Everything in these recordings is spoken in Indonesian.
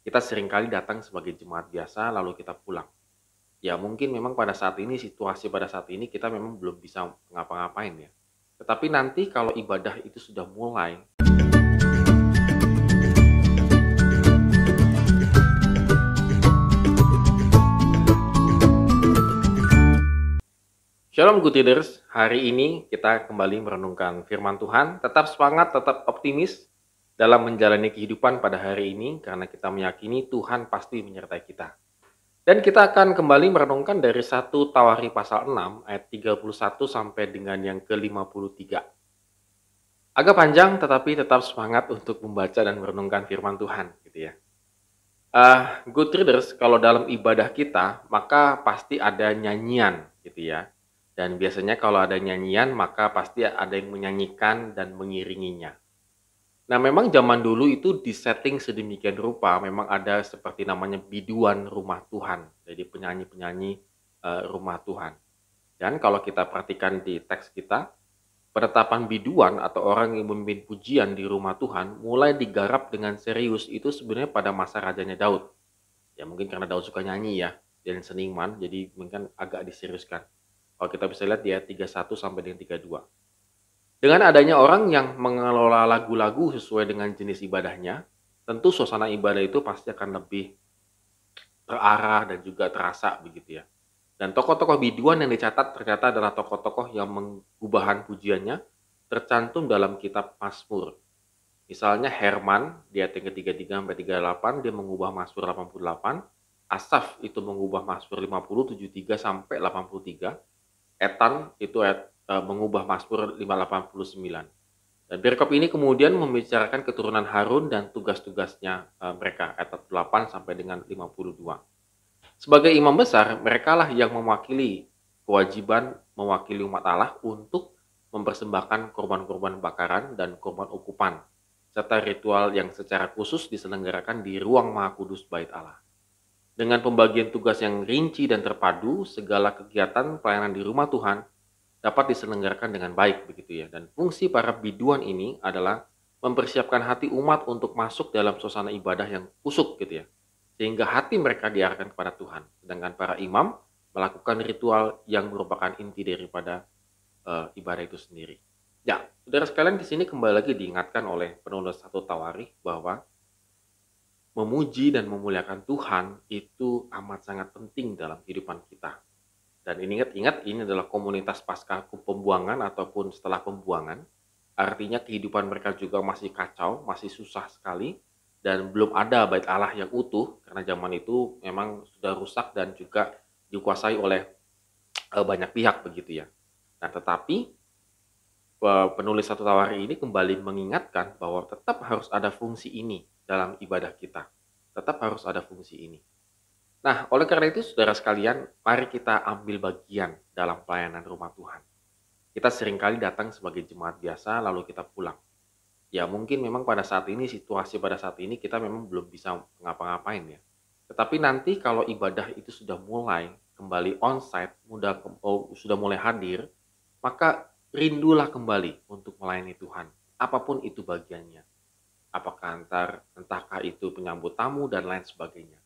Kita seringkali datang sebagai jemaat biasa lalu kita pulang. Ya mungkin memang pada saat ini, situasi pada saat ini kita memang belum bisa ngapa-ngapain ya. Tetapi nanti kalau ibadah itu sudah mulai. Shalom Good Leaders, hari ini kita kembali merenungkan firman Tuhan. Tetap semangat, tetap optimis dalam menjalani kehidupan pada hari ini karena kita meyakini Tuhan pasti menyertai kita. Dan kita akan kembali merenungkan dari 1 Tawari pasal 6 ayat 31 sampai dengan yang ke-53. Agak panjang tetapi tetap semangat untuk membaca dan merenungkan firman Tuhan gitu ya. Good Readers, kalau dalam ibadah kita maka pasti ada nyanyian gitu ya. Dan biasanya kalau ada nyanyian maka pasti ada yang menyanyikan dan mengiringinya. Nah, memang zaman dulu itu disetting sedemikian rupa, memang ada seperti namanya biduan rumah Tuhan. Jadi penyanyi-penyanyi rumah Tuhan. Dan kalau kita perhatikan di teks kita, penetapan biduan atau orang yang memimpin pujian di rumah Tuhan mulai digarap dengan serius itu sebenarnya pada masa rajanya Daud. Ya mungkin karena Daud suka nyanyi ya, dan seniman, jadi mungkin agak diseriuskan. Kalau kita bisa lihat di ayat 31 sampai dengan 32. Dengan adanya orang yang mengelola lagu-lagu sesuai dengan jenis ibadahnya, tentu suasana ibadah itu pasti akan lebih terarah dan juga terasa begitu ya. Dan tokoh-tokoh biduan yang dicatat ternyata adalah tokoh-tokoh yang mengubahan pujiannya tercantum dalam kitab Mazmur. Misalnya Herman di ayat yang ke-33 sampai 38 dia mengubah Mazmur 88, Asaf itu mengubah Mazmur 50 73 sampai 83. Etan itu mengubah Mazmur 589. Dan perikop ini kemudian membicarakan keturunan Harun dan tugas-tugasnya mereka, ayat 8 sampai dengan 52. Sebagai imam besar, merekalah yang mewakili kewajiban mewakili umat Allah untuk mempersembahkan korban-korban bakaran dan korban ukupan, serta ritual yang secara khusus diselenggarakan di ruang Maha Kudus Bait Allah. Dengan pembagian tugas yang rinci dan terpadu, segala kegiatan pelayanan di rumah Tuhan dapat diselenggarakan dengan baik begitu ya. Dan fungsi para biduan ini adalah mempersiapkan hati umat untuk masuk dalam suasana ibadah yang kusuk gitu ya. Sehingga hati mereka diarahkan kepada Tuhan. Sedangkan para imam melakukan ritual yang merupakan inti daripada ibadah itu sendiri. Ya, saudara sekalian di sini kembali lagi diingatkan oleh penulis 1 Tawari bahwa memuji dan memuliakan Tuhan itu amat sangat penting dalam kehidupan kita. Dan ingat-ingat ini adalah komunitas pasca pembuangan ataupun setelah pembuangan. Artinya kehidupan mereka juga masih kacau, masih susah sekali. Dan belum ada bait Allah yang utuh karena zaman itu memang sudah rusak dan juga dikuasai oleh banyak pihak begitu ya. Nah tetapi penulis 1 Tawari ini kembali mengingatkan bahwa tetap harus ada fungsi ini dalam ibadah kita. Tetap harus ada fungsi ini. Nah, oleh karena itu saudara sekalian, mari kita ambil bagian dalam pelayanan rumah Tuhan. Kita seringkali datang sebagai jemaat biasa lalu kita pulang. Ya mungkin memang pada saat ini, situasi pada saat ini kita memang belum bisa ngapa-ngapain ya. Tetapi nanti kalau ibadah itu sudah mulai kembali onsite, sudah mulai hadir, maka rindulah kembali untuk melayani Tuhan. Apapun itu bagiannya. Apakah entahkah itu penyambut tamu dan lain sebagainya.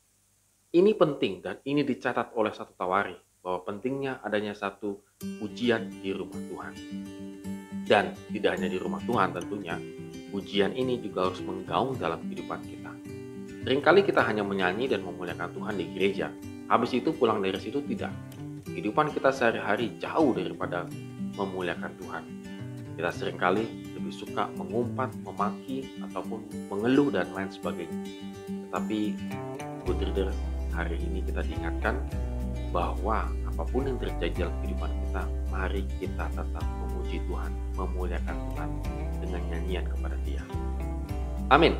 Ini penting dan ini dicatat oleh 1 Tawari bahwa pentingnya adanya satu pujian di rumah Tuhan. Dan tidak hanya di rumah Tuhan tentunya, pujian ini juga harus menggaung dalam kehidupan kita. Seringkali kita hanya menyanyi dan memuliakan Tuhan di gereja. Habis itu pulang dari situ tidak. Kehidupan kita sehari-hari jauh daripada memuliakan Tuhan. Kita seringkali lebih suka mengumpat, memaki, ataupun mengeluh dan lain sebagainya. Tetapi, Good Readers, hari ini kita diingatkan bahwa apapun yang terjadi dalam kehidupan kita, mari kita tetap memuji Tuhan, memuliakan Tuhan dengan nyanyian kepada Dia. Amin.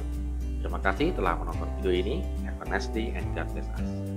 Terima kasih telah menonton video ini. Have a nice day and God bless us.